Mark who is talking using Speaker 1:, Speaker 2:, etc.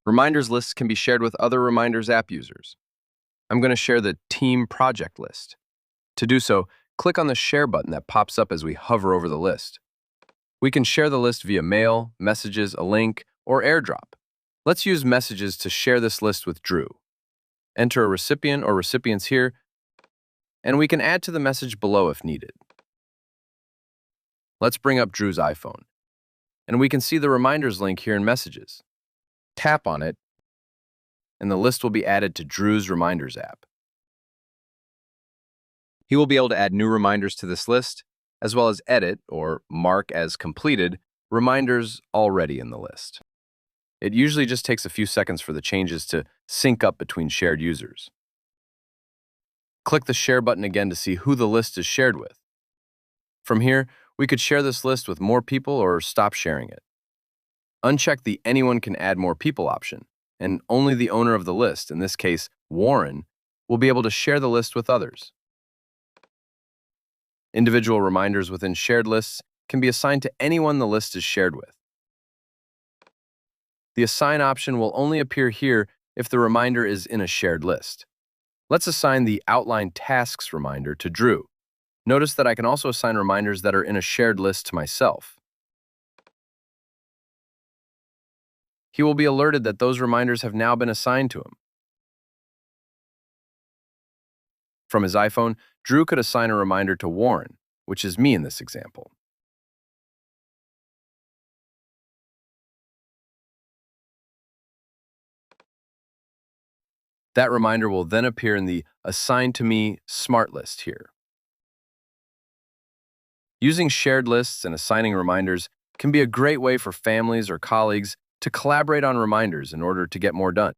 Speaker 1: Reminders lists can be shared with other Reminders app users. I'm going to share the team project list. To do so, click on the Share button that pops up as we hover over the list. We can share the list via mail, messages, a link, or AirDrop. Let's use messages to share this list with Drew. Enter a recipient or recipients here, and we can add to the message below if needed. Let's bring up Drew's iPhone, and we can see the Reminders link here in Messages. Tap on it, and the list will be added to Drew's Reminders app. He will be able to add new reminders to this list, as well as edit or mark as completed reminders already in the list. It usually just takes a few seconds for the changes to sync up between shared users. Click the Share button again to see who the list is shared with. From here, we could share this list with more people or stop sharing it. Uncheck the Anyone Can Add More People option, and only the owner of the list, in this case, Warren, will be able to share the list with others. Individual reminders within shared lists can be assigned to anyone the list is shared with. The Assign option will only appear here if the reminder is in a shared list. Let's assign the Outline Tasks reminder to Drew. Notice that I can also assign reminders that are in a shared list to myself. He will be alerted that those reminders have now been assigned to him. From his iPhone, Drew could assign a reminder to Warren, which is me in this example. That reminder will then appear in the Assign to Me Smart List here. Using shared lists and assigning reminders can be a great way for families or colleagues to collaborate on reminders in order to get more done.